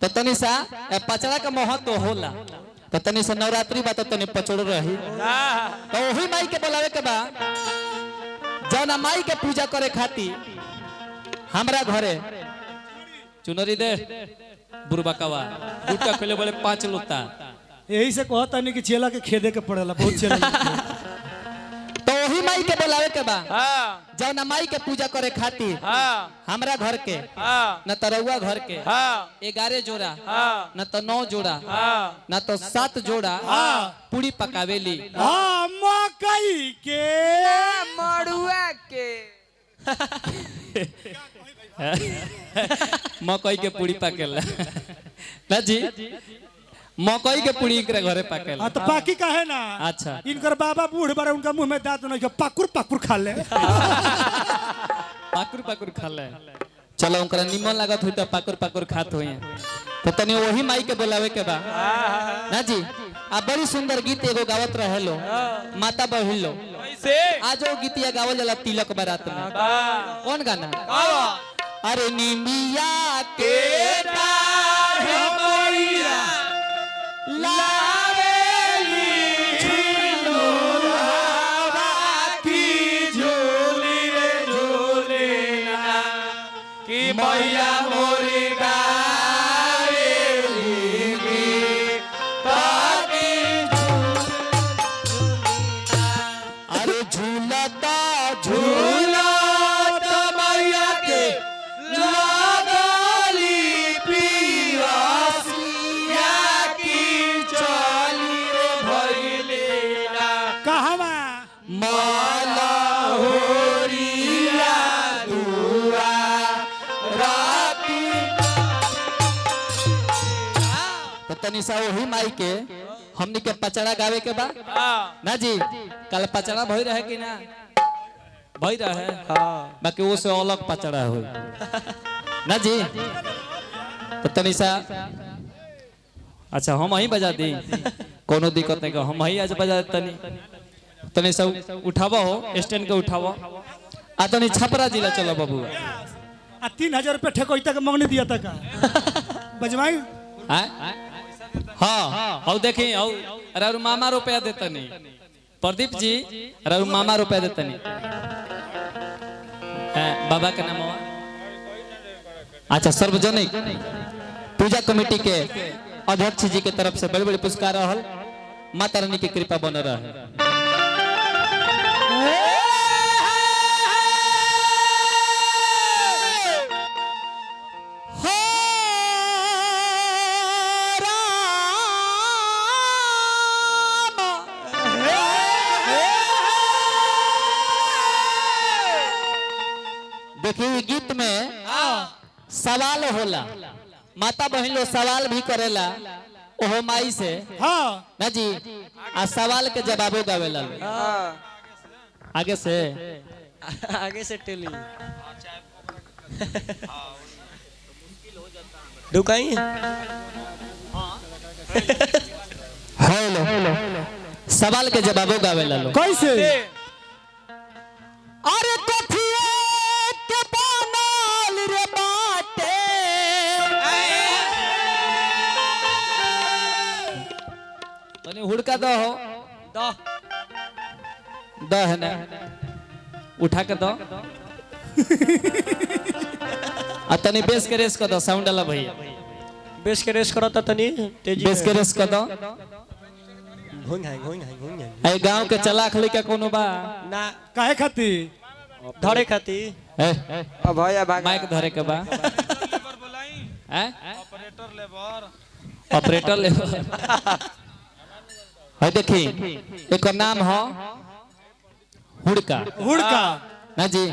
तो तनी सा पचड़ा का महत्व होला तो तनी सा नवरात्रि बा तो तनी पचड़ रही तो वही माई के बोलावे के बा जौना माई के पूजा करे खाती हमरा घरे चुनरी दे बुरबकवा गुटका खोले बोले 5 लोटा यही से कहता नहीं कि चेला के खेदे के पड़ेला बहुत चेला तो वही माई के बोलावे के बा जौना माई के पूजा करे खाती हमरा घर के न तरौआ घर के 11 जोड़ा न तो 9 जोड़ा न तो 7 जोड़ा पूरी पकावेली मकई के मड़ुआ के मकई के पूरी पकेला ना जी मकई के पूरी एकरा घरे पकेला तो पाकी का है ना। अच्छा इनकर बाबा बूढ़ बड़े उनका मुंह में दांत नहीं पाकुर पाकुर खा ले पाकुर पाकुर खा ले चलो उनका निमन लागत हुई तो पाकुर पाकुर खात हुई तो तनी वही माई के बोलावे के बा ना जी आ बड़ी सुंदर गीत एगो गावत रहे लो माता बहिन लो आज वो गीतिया गावल जाला तिलक बारात में कौन गाना अरे निमिया के डार मैया लावेली झूलवा की झूली रे झूले ना कि मैया मोरी गावेली ताकी अरे झूलता झूलता मैया के लागली पियासिया की चली रे भइले ना कहवा माला होरिया दुआ राती तो तनी सा वही माई के हमनी के पचड़ा गावे के बा ना जी कल पचड़ा भई रहे कि ना भई रहे बाकी वो से अलग पचड़ा हो ना जी तो तनी सा अच्छा हम ही बजा दी कोनो दिक्कत नहीं हम ही आज बजा तनी तनी सा उठावा हो स्टैंड के उठावा आ तनी छपरा जिला चलो बाबू 3000 रुपये ठेकोइता के मंगनी दिया था का बजवाई हाँ हाँ देखी अरे मामा रुपया देता नहीं प्रदीप जी अरे मामा रुपया देता नहीं बाबा का नाम हुआ अच्छा सार्वजनिक पूजा कमेटी के अध्यक्ष जी के तरफ से बड़े बड़े पुरस्कार रहल माता रानी की कृपा बन रहा है देखिए गीत में सवाल होला माता बहन लोग सवाल भी करेला ओहो माई से हाँ ना जी आ सवाल के जवाबो गावेला आगे से टेली दुकाई हेलो सवाल के जवाबो गावेला लो कैसे अरे कथिए के बनल रे बाटे तनी हुड़का दो हो दो है ना उठा के दो आ तनी बेस के रेस कर दो साउंड वाला भैया बेस के रेस करो तनी तेजी बेस के रेस कर दो घोंग ए गांव के चलाक लइका कोनो बा ना काहे खाती धरे खाती ए भैया माइक धरे के बा ऑपरेटर लेबर है देखी एक नाम हो हुड़का हुड़का ना जी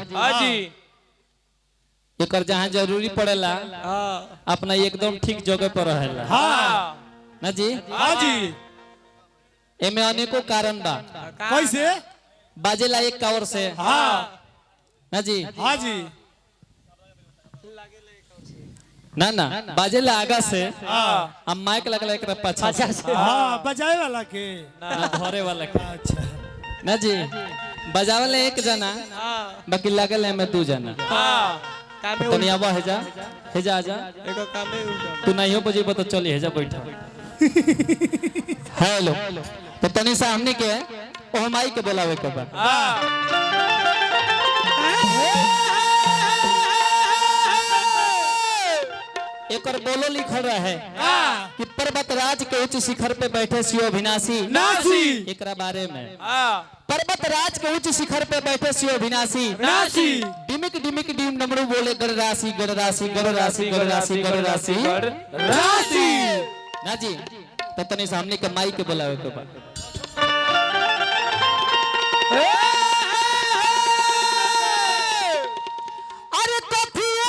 जी एक जहाँ जरूरी पड़ेला अपना एकदम ठीक जगह पर रहेला हाँ ना जी हाँ जी एमे अनेको कारण बा कैसे बाजेला एक कावर से हाँ ना जी हाँ जी ना ना बाजेला आगा से हाँ अब माइक लगला एक पाछा से हाँ बजाए वाला के ना धरे वाला के अच्छा ना जी बजावले एक जना बाकी लगल है में 2 जना कामे तनी आवा हेजा आजा एको कामे उल्टा तू नहीं हो बजे तो चली हेजा बैठा हेलो तो तनी सा हमने के ओ माई के बोलावे के बा एक और बोलो लिखल रहे कि पर्वतराज के उच्च शिखर पे बैठे शिव अविनाशी नासी एकरा बारे में पर्वतराज के उच्च शिखर पे बैठे शिव अविनाशी नासी डिमिक डिमिक डिम डमरू बोले गणराशि गणराशि गणराशि गणराशि गणराशि राशि ना जी तो तनी सामने के माई के बोलावे के बा अरे कथिए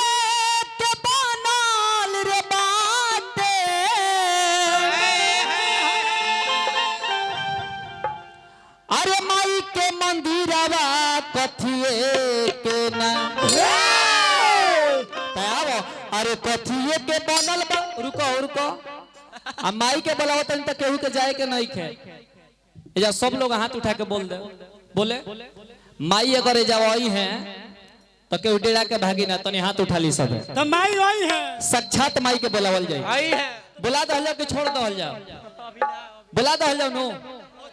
के बनाल रे बाटे अरे माई के मंदिरवा कथिए के ना तयावो अरे कथिए के बनल बा रुको रुको आ माई के बोलावो तनी त केहू के जाए के नहीं खे एजा सब लोग हाथ उठा के बोल दे बोले माई अगर एजा आई है तो केहू डेरा के भागी ना तनी हाथ उठा ली सब तो माई आई है साक्षात माई के बोलावल जाए आई है बुला दहल जाओ कि छोड़ दहल जाओ बुला दहल जाओ नो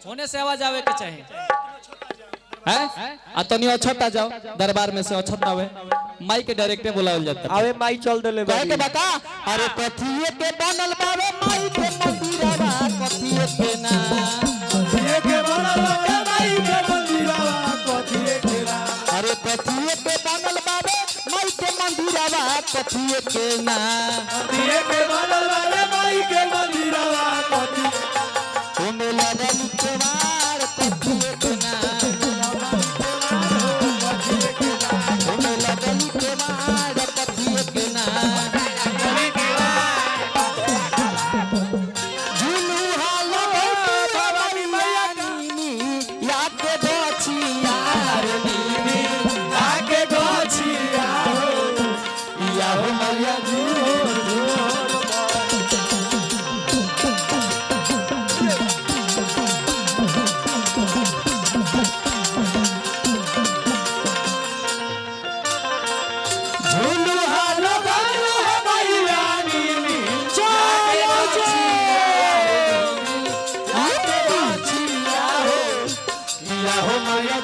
होने से आवाज आवे के चाहिए हैं आ तनी अछत आ जाओ दरबार में से अछत आवे माई के डायरेक्ट बुलावल जाता आवे माई चल देले कहे के बता अरे कथिए के बनल बावे माई के मंदिरवा कथिए के ना ये के बनल बावे माई के मंदिरवा कथिए के ना अरे कथिए के बनल बावे माई के मंदिरवा कथिए के ना ये के बनल बावे माई के मंदिरवा कथिए ओमे लगल केवाड़ कथिए के ना ओमे लगल केवाड़ कथिए के ना झुलू हालो भवानी मैया नीनी याके दोछिया रे नीनी आके गोछिया या हो मैया झुलू हालो गालू है मैया नीनी चलो आके गोछिया या हो मैया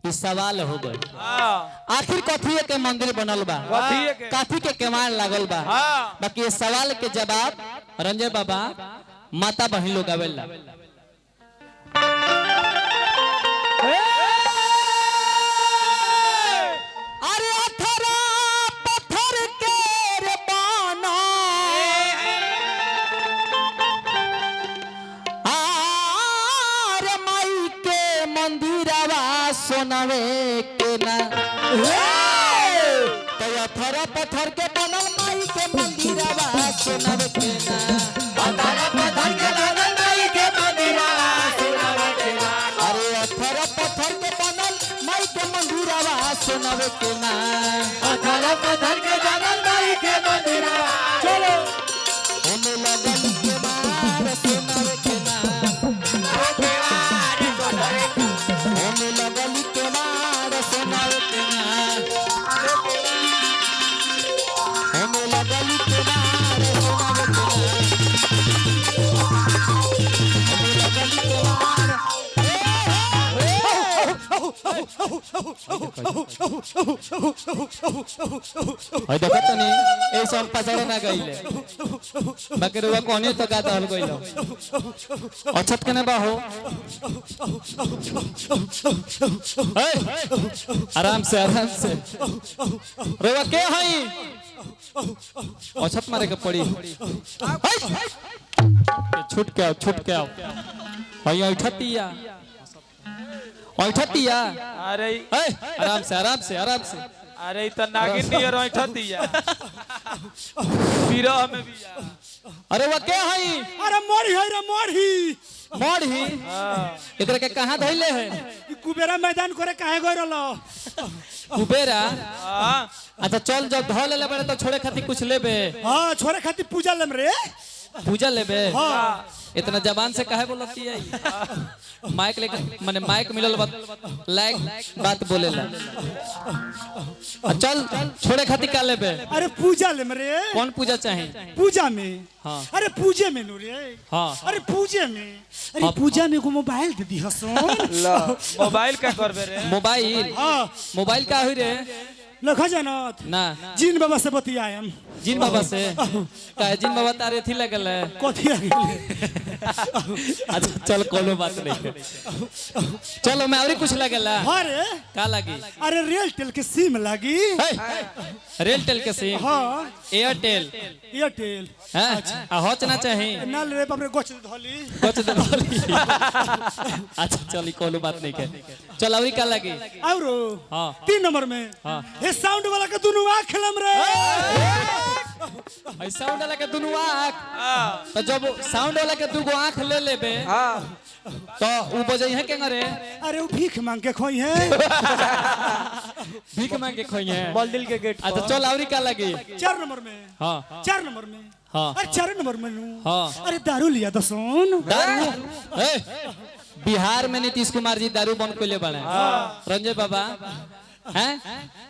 ई सवाल हो गई आखिर कथिए के मंदिर बनल बा कथिए के काथी के केवाड़ लागल बा बाकी ये सवाल के जवाब रंजय बाबा माता बहन लोग आवेला अरे अथरा पत्थर के रे बाना आरे माई के मंदिरवा सोनवे के ना तो अथरा पत्थर के बनल माई के मंदिरवा सोनवे के ना अथरा पत्थर के बनल माई के मंदिरवा सोनवे के ना अरे अथरा पत्थर के बनल माई के मंदिरवा सोनवे के ना अथरा पत्थर के बनल माई के मंदिरवा चलो ओमे लगल केवाड़ सोनवे के ना ओमे लगल केवाड़ सोनवे के ना ओमे लगल केवाड़ सोनवे के ना ओमे लगल केवाड़ हई देखत तनी ए सब पछाड़े ना गइले बाकी रुआ कोने तो गाता हल गइलो अछत केने बा हो ए, आराम से रुआ के हई अछत मारे के पड़ी छूट के आओ हई ऐठतिया अरे ए, आराम से अरे ई त नागिन नियर ऐठतिया विरह में बिया अरे वो के हई अरे मोड़ी है रे मोड़ी मढ़ी एकरा के कहां धइले है ई कुबेरा मैदान करे काहे गई रहलो कुबेरा अच्छा चल जब ध ले बड़े तो छोड़े खातिर कुछ लेबे हां छोरे खातिर पूजा लेम रे पूजा लेबे हाँ। इतना जबान से काहे बोलती है माइक लेकर माने माइक मिलल बात लाइक बात बोलेला चल छोड़े खातिर का लेबे अरे पूजा लेम रे कौन पूजा चाहे पूजा में हाँ। अरे पूजे में नु रे हाँ अरे पूजे में अरे पूजा में एगो मोबाइल दे दी हसन मोबाइल का करबे रे मोबाइल हां मोबाइल का हुई रे लखा जानत ना जिन बाबा से बतियाम जिन बाबा से का जिन बाबा तारे थी लगल है कथी लगले अच्छा चल कोनो बात नहीं चलो मैं और कुछ लगेला हां रे का लगी अरे रेलटेल के सिम लागी रेलटेल के सिम हां एयरटेल एयरटेल हैं आ होच ना चाहे नाल रे बाप रे गोच धली कुछ दे बोली अच्छा चल कोनो बात नहीं के चल और का लगी औरो हां 3 नंबर में हां हे साउंड वाला के दुनु आंख खेलम रे ऐसा साउंड वाला के दुनु आंख तो जब साउंड वाला के दुगो आंख ले लेबे तो उ बजई है केंगा रे अरे वो भीख मांग के खोई है भीख मांग के खोइए बलदिल के गेट अच्छा चल और का लगी 4 नंबर में हां 4 नंबर में हां अरे 4 नंबर में नु हाँ। अरे दारू लिया तो सुन दारू ए बिहार में नीतीश कुमार जी दारू बंद कइले बाड़े रंजय बाबा हैं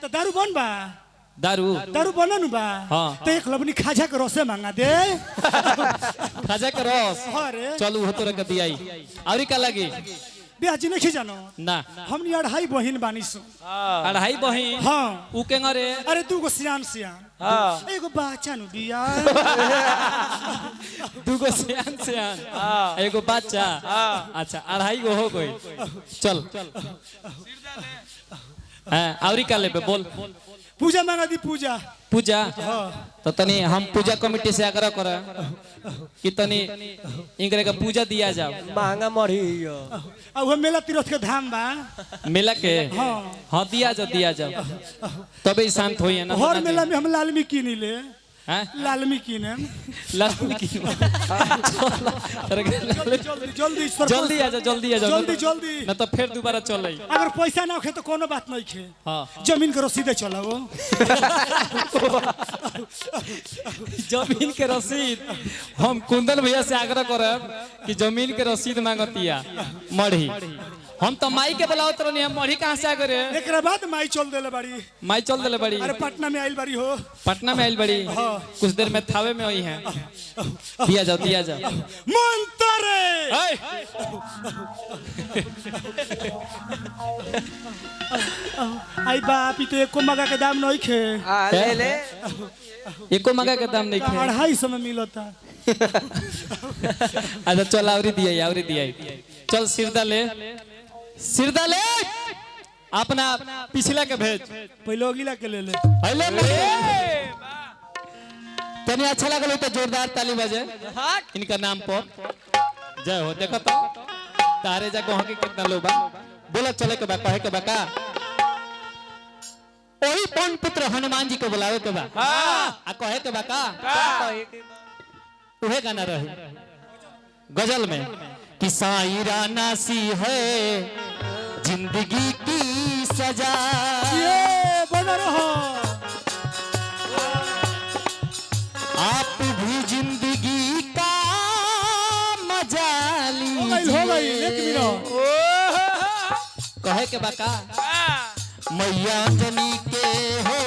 तो दारू बन बा दारू दारू बनन बा हाँ। तो एक लबनी खाजा के रसे मांगा दे खाजा के रस अरे चल उ तोरा के दियाई और का लगी ब्याज नहीं जानो ना हमनी 2.5 बहिन बानी सु अढ़ाई बहिन हां उ केंगा रे अरे दूगो सियान सियान एगो बाचा नु बिया दुगो सियान एगो बच्चा अच्छा अढ़ाई गो हो गई चल हां और का लेबे बोल पूजा मांगा दी पूजा पूजा तो तनी हम पूजा कमेटी से आग्रह कर कि तनी इनकरे का पूजा दिया जाओ महंगा मरी आ वो मेला तीर्थ के धाम बा मेला के हाँ। हाँ दिया जाओ तबे शांत होई है ना हर मेला में हम लालमी किनी ले हैं लालमी किने लालमी की जल्दी जल्दी आ जाओ जल्दी ना तो फिर दोबारा चल अगर पैसा ना होखे तो कोनो बात नहीं खे हाँ जमीन के रसीदे चलाओ जमीन के रसीद हम कुंदन भैया से आग्रह करब कि जमीन के रसीद मांगतिया मढ़ी हम तो माई के बुलाओ तो नहीं हम मढ़ी कहाँ से आ गए एकरा बाद माई चल देले बाड़ी माई चल दिले बड़ी अरे पटना में आइल बाड़ी हो पटना में आइल बड़ी कुछ देर में थावे में आई है दिया जाओ मंतरे आई बाप ई तो एको मगा के दाम नहीं खे ले ले एको मगा के दाम नहीं खे 250 में मिलता अच्छा चल आवरी दिया चल सिरदा ले अपना पिछला के भेज पहले अगिला के ले ले हेलो तनी अच्छा लगल तो जोरदार ताली बजे इनका नाम पर जय हो देखो तो तारे जा कहो के कितना लोबा बोला चले के बा कहे के बा का ओही पवन पुत्र हनुमान जी को बुलावे के बा आ कहे के बा का उहे गाना रहे गजल में कि साईरा नासी है जिंदगी की सजा ये बना रहो आप भी जिंदगी का मजा लीजिए हो गई 1 मिनट कहे के बका मैया जनी के हो